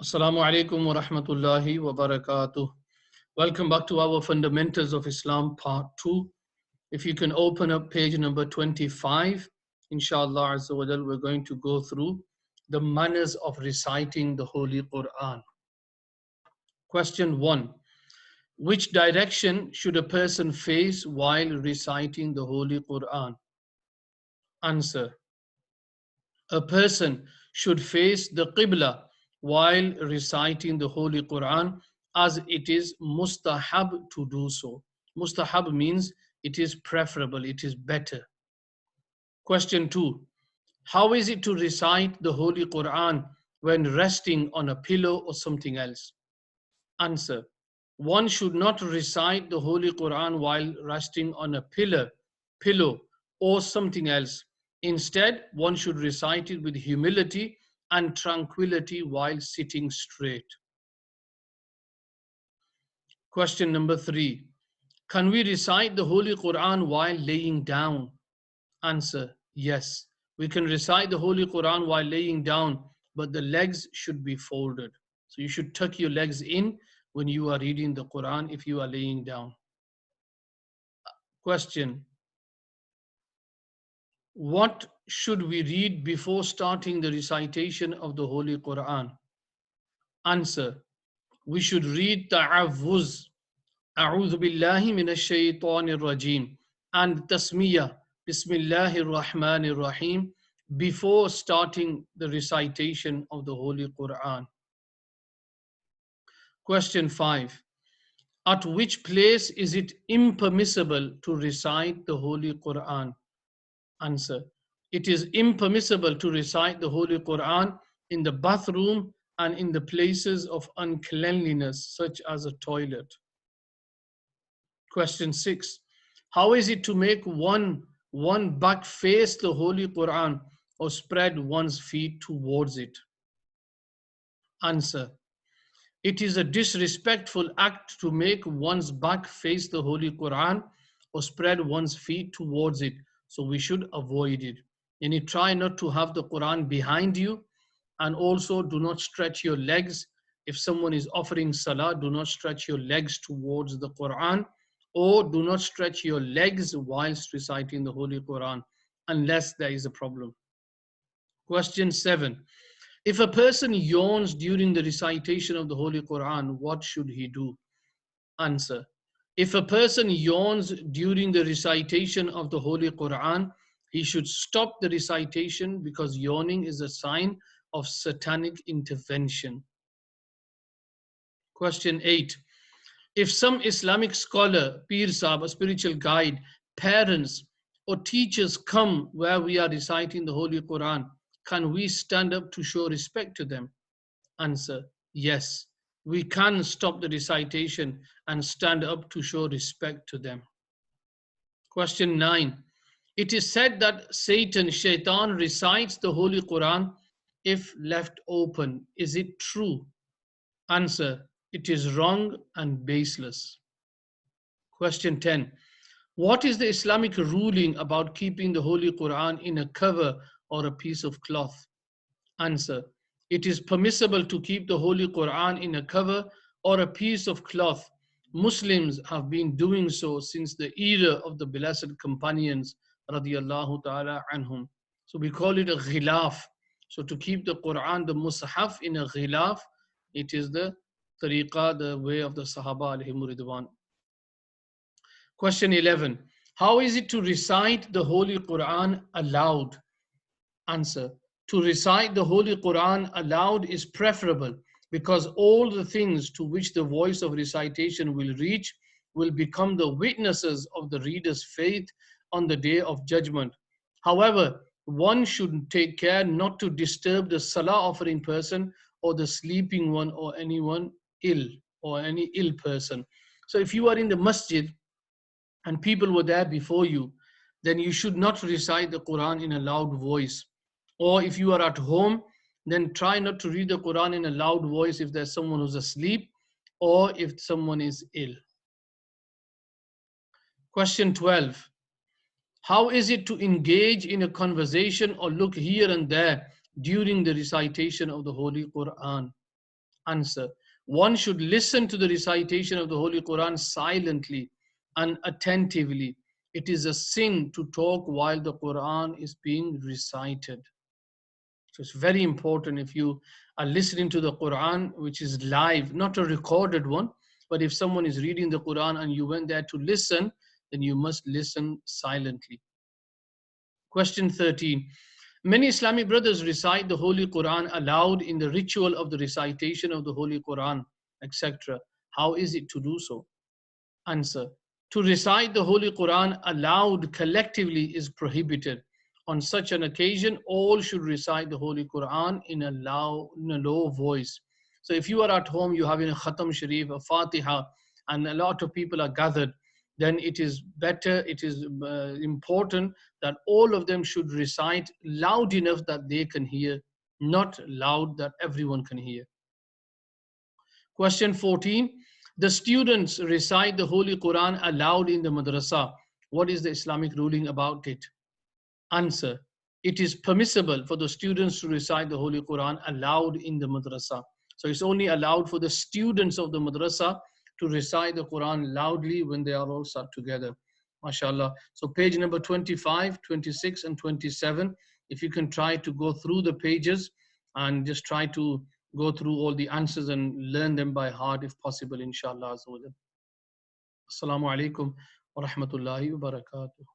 Assalamu alaikum wa rahmatullahi wa barakatuh. Welcome back to our Fundamentals of Islam Part 2. If you can open up page number 25, inshallah Azza wa Jal, we're going to go through the manners of reciting the Holy Quran. Question 1. Which direction should a person face while reciting the Holy Quran? Answer. A person should face the Qibla while reciting the Holy Quran, as it is mustahab to do so. Mustahab means it is preferable, it is better. Question 2. How is it to recite the Holy Quran when resting on a pillow or something else? Answer. One should not recite the Holy Quran while resting on a pillow, or something else. Instead, one should recite it with humility and tranquility while sitting straight. Question number 3. Can we recite the Holy Quran while laying down? Answer. Yes. We can recite the Holy Quran while laying down, but the legs should be folded. So you should tuck your legs in when you are reading the Quran if you are laying down. Question. What should we read before starting the recitation of the Holy Quran? Answer. We should read Ta'awuz, A'udhu Billahi Minash Shaitanir Rajim, and Tasmiyah, Bismillahir Rahmanir Rahim, before starting the recitation of the Holy Quran. Question 5. At which place is it impermissible to recite the Holy Quran? Answer. It is impermissible to recite the Holy Quran in the bathroom and in the places of uncleanliness, such as a toilet. Question 6. How is it to make one back face the Holy Quran or spread one's feet towards it? Answer. It is a disrespectful act to make one's back face the Holy Quran or spread one's feet towards it. So we should avoid it. And you try not to have the Quran behind you, and also do not stretch your legs. If someone is offering salah, do not stretch your legs towards the Quran, or do not stretch your legs whilst reciting the Holy Quran, unless there is a problem. Question 7. If a person yawns during the recitation of the Holy Quran, what should he do? Answer. If a person yawns during the recitation of the Holy Quran, he should stop the recitation, because yawning is a sign of satanic intervention. Question 8. If some Islamic scholar, Peer Sahib, a spiritual guide, parents or teachers come where we are reciting the Holy Quran, can we stand up to show respect to them? Answer. Yes. We can stop the recitation and stand up to show respect to them. Question 9. It is said that Shaitan recites the Holy Quran if left open. Is it true? Answer. It is wrong and baseless. Question 10. What is the Islamic ruling about keeping the Holy Quran in a cover or a piece of cloth? Answer. It is permissible to keep the Holy Quran in a cover or a piece of cloth. Muslims have been doing so since the era of the Blessed Companions, radiallahu ta'ala anhum. So we call it a ghilaf. So to keep the Quran, the Mus'haf, in a ghilaf, it is the tariqah, the way of the Sahaba alayhimu ridwan. Question 11. How is it to recite the Holy Quran aloud? Answer. To recite the Holy Quran aloud is preferable, because all the things to which the voice of recitation will reach will become the witnesses of the reader's faith on the day of judgment. However, one should take care not to disturb the salah offering person or the sleeping one or anyone ill or any ill person. So if you are in the masjid and people were there before you, then you should not recite the Quran in a loud voice. Or if you are at home, then try not to read the Quran in a loud voice if there's someone who's asleep or if someone is ill. Question 12. How is it to engage in a conversation or look here and there during the recitation of the Holy Quran? Answer. One should listen to the recitation of the Holy Quran silently and attentively. It is a sin to talk while the Quran is being recited. So it's very important if you are listening to the Quran, which is live, not a recorded one, but if someone is reading the Quran and you went there to listen, then you must listen silently. Question 13. Many Islamic brothers recite the Holy Quran aloud in the ritual of the recitation of the Holy Quran, etc. How is it to do so? Answer. To recite the Holy Quran aloud collectively is prohibited. On such an occasion, all should recite the Holy Quran in a low voice. So if you are at home, you're having a Khatam Sharif, a Fatiha, and a lot of people are gathered, then it is better, it is important that all of them should recite loud enough that they can hear, not loud that everyone can hear. Question 14. The students recite the Holy Quran aloud in the madrasa. What is the Islamic ruling about it? Answer. It is permissible for the students to recite the Holy Quran aloud in the madrasa. So it's only allowed for the students of the madrasa to recite the Quran loudly when they are all sat together. MashaAllah. So page number 25, 26, and 27. If you can try to go through the pages and just try to go through all the answers and learn them by heart if possible, inshallah. Assalamu alaikum wa rahmatullahi wa barakatuh.